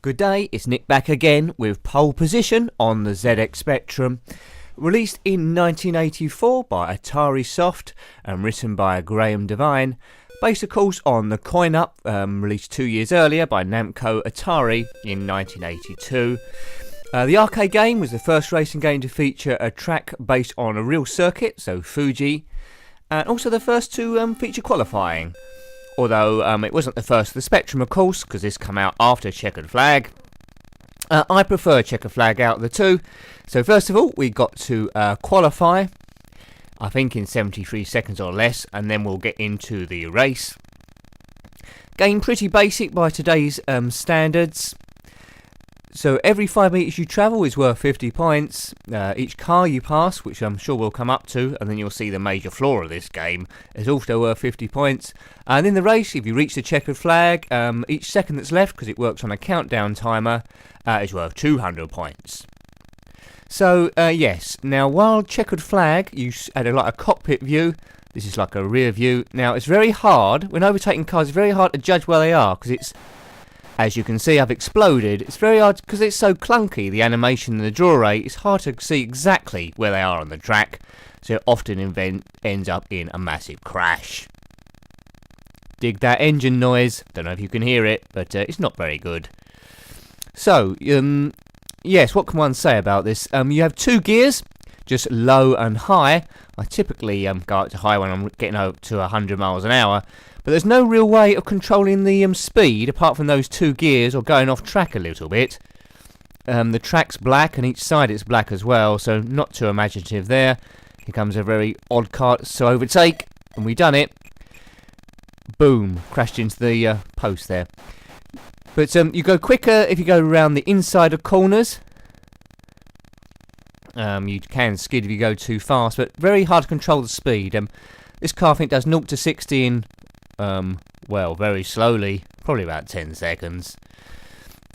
Good day, it's Nick back again with Pole Position on the ZX Spectrum. Released in 1984 by Atari Soft and written by Graeme Devine. Based of course on the coin-up, released 2 years earlier by NAMCO Atari in 1982. The arcade game was the first racing game to feature a track based on a real circuit, so Fuji, and also the first to feature qualifying. Although it wasn't the first of the Spectrum, of course, because this came out after Checkered Flag. I prefer Checkered Flag out of the two. So first of all, we got to qualify, I think in 73 seconds or less, and then we'll get into the race. Game pretty basic by today's standards. So every 5 metres you travel is worth 50 points. Each car you pass, which I'm sure we'll come up to, and then you'll see the major flaw of this game, is also worth 50 points. And in the race, if you reach the checkered flag, each second that's left, because it works on a countdown timer, is worth 200 points. So yes, now while checkered flag, you had like a cockpit view. This is like a rear view. Now it's very hard, when overtaking cars, it's very hard to judge where they are, because it's, as you can see, I've exploded. It's very hard because it's so clunky, the animation and the draw rate. It's hard to see exactly where they are on the track, so it often ends up in a massive crash. Dig that engine noise. Don't know if you can hear it, but it's not very good. So, yes, what can one say about this? You have two gears, just low and high. I typically go up to high when I'm getting up to 100 miles an hour. But there's no real way of controlling the speed apart from those two gears or going off track a little bit. The track's black and each side it's black as well, so not too imaginative there. Here comes a very odd car to overtake, and we done it. Boom, crashed into the post there. But you go quicker if you go around the inside of corners. You can skid if you go too fast, but very hard to control the speed. This car I think does 0 to 60 in well, very slowly, probably about 10 seconds.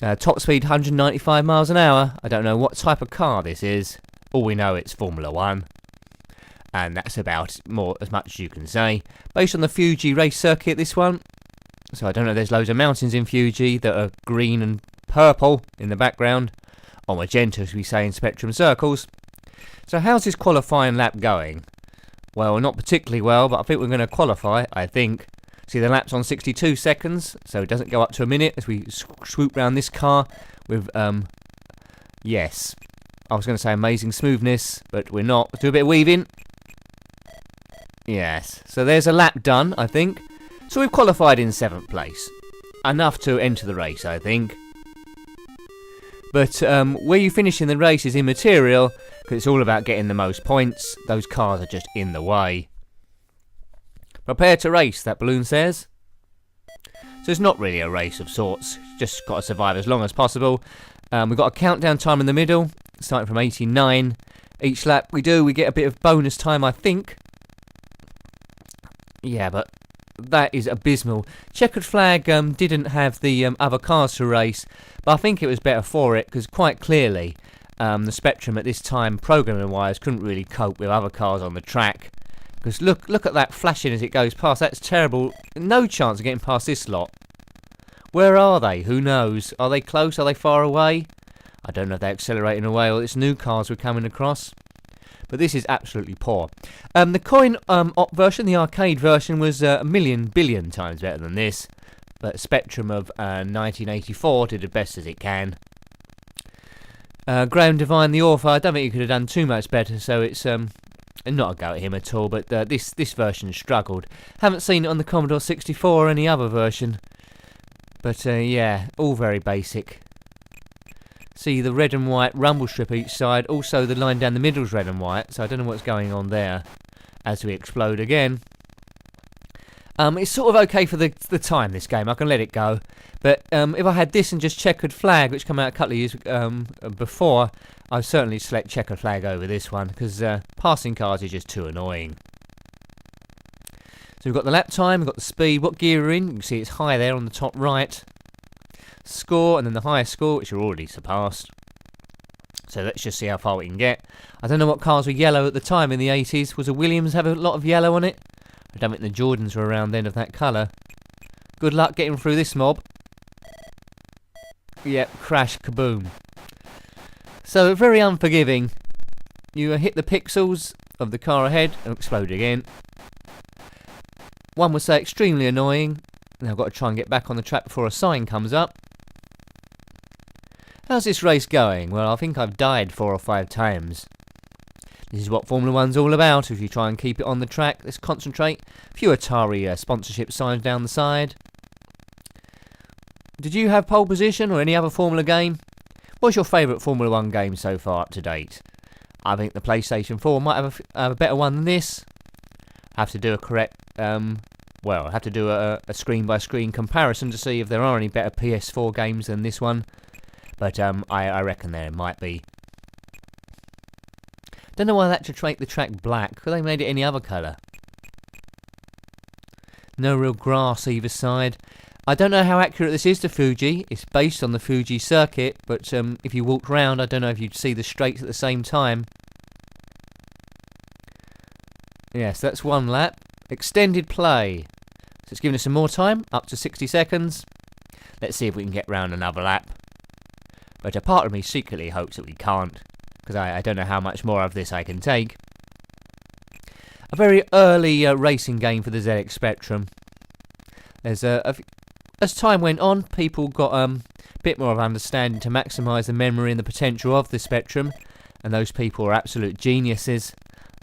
Top speed 195 miles an hour. I don't know what type of car this is. All we know it's Formula 1. And that's about as much as you can say. Based on the Fuji race circuit, this one. So I don't know, there's loads of mountains in Fuji that are green and purple in the background. Or magenta, as we say in Spectrum circles. So how's this qualifying lap going? Well, not particularly well, but I think we're going to qualify, I think. See, the lap's on 62 seconds, so it doesn't go up to a minute as we swoop round this car with, yes, I was going to say amazing smoothness, but we're not. Let's do a bit of weaving. Yes, so there's a lap done, I think. So we've qualified in 7th place. Enough to enter the race, I think. But where you finish in the race is immaterial, because it's all about getting the most points. Those cars are just in the way. Prepare to race, that balloon says. So it's not really a race of sorts, just got to survive as long as possible. We've got a countdown time in the middle, starting from 89. Each lap we get a bit of bonus time, I think. Yeah, but that is abysmal. Checkered Flag didn't have the other cars to race, but I think it was better for it, because quite clearly the Spectrum at this time, programming wise, couldn't really cope with other cars on the track. Because look at that flashing as it goes past. That's terrible. No chance of getting past this lot. Where are they? Who knows? Are they close? Are they far away? I don't know if they're accelerating away or it's new cars we're coming across. But this is absolutely poor. The coin-op version, the arcade version, was a billion times better than this. But Spectrum of 1984 did the best as it can. Graeme Devine, the author, I don't think he could have done too much better, so it's not a go at him at all, but this version struggled. Haven't seen it on the Commodore 64 or any other version. But yeah, all very basic. See the red and white rumble strip each side, also the line down the middle is red and white, so I don't know what's going on there as we explode again. It's sort of okay for the time, this game, I can let it go. But if I had this and just Checkered Flag, which came out a couple of years before, I'd certainly select Checkered Flag over this one, because passing cars is just too annoying. So we've got the lap time, we've got the speed, what gear we're in, you can see it's high there on the top right. Score, and then the highest score, which are already surpassed. So let's just see how far we can get. I don't know what cars were yellow at the time in the 80s. Was a Williams have a lot of yellow on it? I don't think the Jordans were around then of that colour. Good luck getting through this mob. Yep, crash, kaboom. So very unforgiving. You hit the pixels of the car ahead and explode again. One would say extremely annoying. Now I've got to try and get back on the track before a sign comes up. How's this race going? Well, I think I've died 4 or 5 times. This is what Formula 1's all about. If you try and keep it on the track, let's concentrate. A few Atari sponsorship signs down the side. Did you have pole position or any other Formula game? What's your favourite Formula 1 game so far up to date? I think the PlayStation 4 might have a better one than this. I have to do a correct, I have to do a screen-by-screen comparison to see if there are any better PS4 games than this one. But I reckon there might be. Don't know why they had to make the track black. Could they made it any other colour? No real grass either side. I don't know how accurate this is to Fuji. It's based on the Fuji circuit, but if you walked round, I don't know if you'd see the straights at the same time. Yes, that's 1 lap. Extended play. So it's giving us some more time, up to 60 seconds. Let's see if we can get round another lap. But a part of me secretly hopes that we can't, because I don't know how much more of this I can take. A very early racing game for the ZX Spectrum. There's as time went on, people got a bit more of understanding to maximise the memory and the potential of the Spectrum, and those people are absolute geniuses.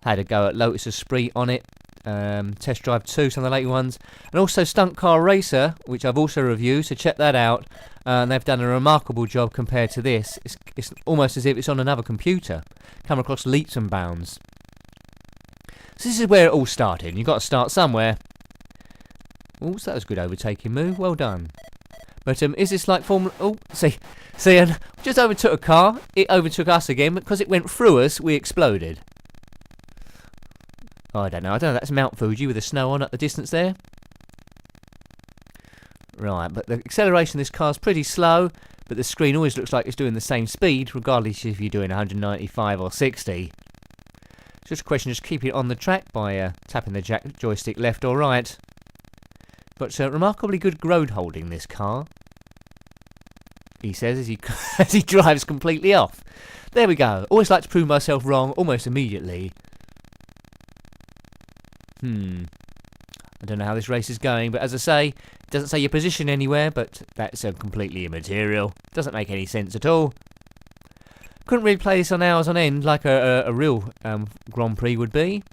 Had a go at Lotus Esprit on it, Test Drive 2, some of the later ones, and also Stunt Car Racer, which I've also reviewed, so check that out. And they've done a remarkable job compared to this. It's almost as if it's on another computer. Come across leaps and bounds. So this is where it all started. You've got to start somewhere. Oh, so that was a good overtaking move. Well done. But is this like Formula... Oh, see, and just overtook a car. It overtook us again, but because it went through us, we exploded. Oh, I don't know. That's Mount Fuji with the snow on at the distance there. Right, but the acceleration of this car is pretty slow, but the screen always looks like it's doing the same speed, regardless if you're doing 195 or 60. It's just a question of just keeping it on the track by tapping the joystick left or right. But remarkably good road holding, this car, he says as he as he drives completely off. There we go. Always like to prove myself wrong almost immediately. I don't know how this race is going, but as I say, it doesn't say your position anywhere, but that's completely immaterial. Doesn't make any sense at all. Couldn't really play this on hours on end like a real Grand Prix would be.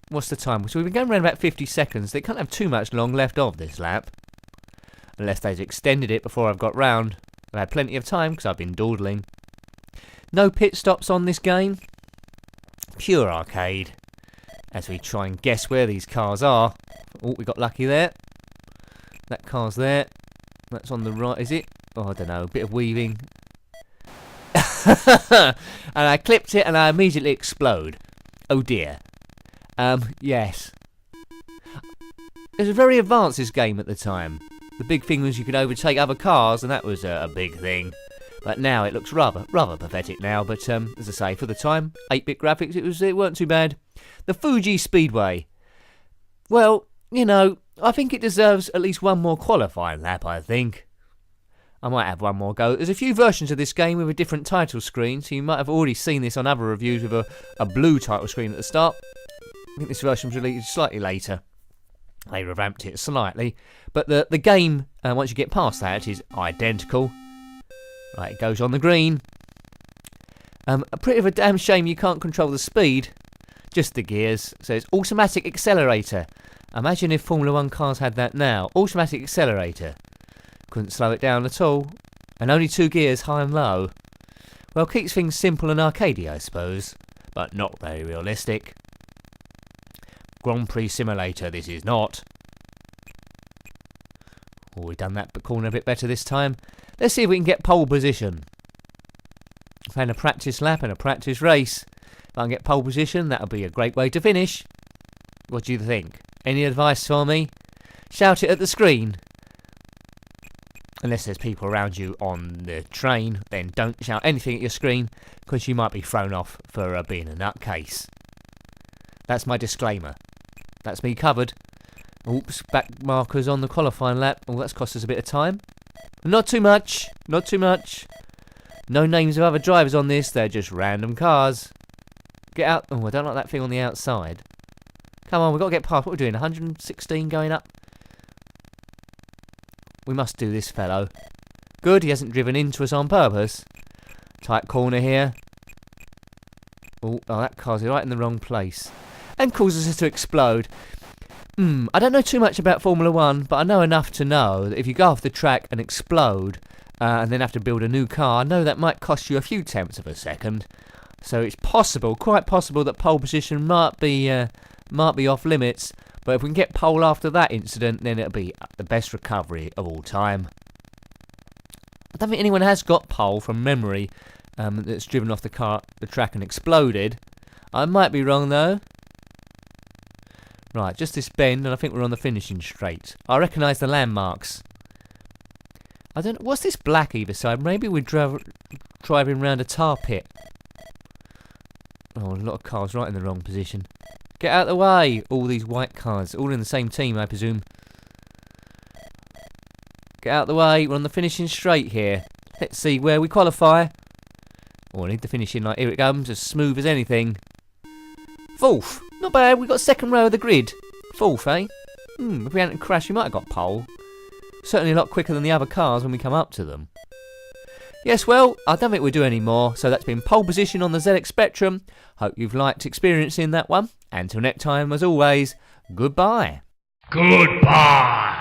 What's the time? So we've been going around about 50 seconds. They can't have too much long left of this lap. Unless they've extended it before I've got round. I've had plenty of time because I've been dawdling. No pit stops on this game. Pure arcade. As we try and guess where these cars are. Oh, we got lucky there. That car's there. That's on the right, is it? Oh, I don't know. A bit of weaving. And I clipped it and I immediately explode. Oh dear. Yes. It was very advanced, this game, at the time. The big thing was you could overtake other cars, and that was a big thing. But now it looks rather pathetic now. But as I say, for the time, 8-bit graphics, it weren't too bad. The Fuji Speedway. Well, you know, I think it deserves at least one more qualifying lap, I think. I might have one more go. There's a few versions of this game with a different title screen, so you might have already seen this on other reviews with a blue title screen at the start. I think this version was released slightly later. They revamped it slightly. But the game, once you get past that, is identical. Right, it goes on the green. A bit of a damn shame you can't control the speed. Just the gears. So it's automatic accelerator. Imagine if Formula 1 cars had that now. Automatic accelerator. Couldn't slow it down at all. And only 2 gears, high and low. Well, keeps things simple and arcadey, I suppose. But not very realistic. Grand Prix Simulator, this is not. Oh, we've done that corner a bit better this time. Let's see if we can get pole position. Playing a practice lap and a practice race. If I can get pole position, that'll be a great way to finish. What do you think? Any advice for me? Shout it at the screen. Unless there's people around you on the train, then don't shout anything at your screen, because you might be thrown off for being a nutcase. That's my disclaimer. That's me covered. Oops, back markers on the qualifying lap. Oh, that's cost us a bit of time. Not too much. Not too much. No names of other drivers on this. They're just random cars. Get out. Oh, I don't like that thing on the outside. Come on, we've got to get past. What are we doing? 116 going up? We must do this, fellow. Good, he hasn't driven into us on purpose. Tight corner here. Oh, that car's right in the wrong place. And causes us to explode. I don't know too much about Formula 1, but I know enough to know that if you go off the track and explode, and then have to build a new car, I know that might cost you a few tenths of a second. So it's possible, quite possible, that pole position might be off limits. But if we can get pole after that incident, then it'll be the best recovery of all time. I don't think anyone has got pole from memory that's driven off the track and exploded. I might be wrong though. Right, just this bend, and I think we're on the finishing straight. I recognise the landmarks. I don't know, what's this black either side? Maybe we're driving round a tar pit. Oh, a lot of cars right in the wrong position. Get out of the way! All these white cars, all in the same team, I presume. Get out of the way, we're on the finishing straight here. Let's see where we qualify. Oh, I need the finishing line. Here it comes, as smooth as anything. Fourth! Not bad, we got second row of the grid. Fourth, eh? If we hadn't crashed, we might have got pole. Certainly a lot quicker than the other cars when we come up to them. Yes, well, I don't think we'll do any more, so that's been pole position on the ZX Spectrum. Hope you've liked experiencing that one. Until next time, as always, goodbye. Goodbye.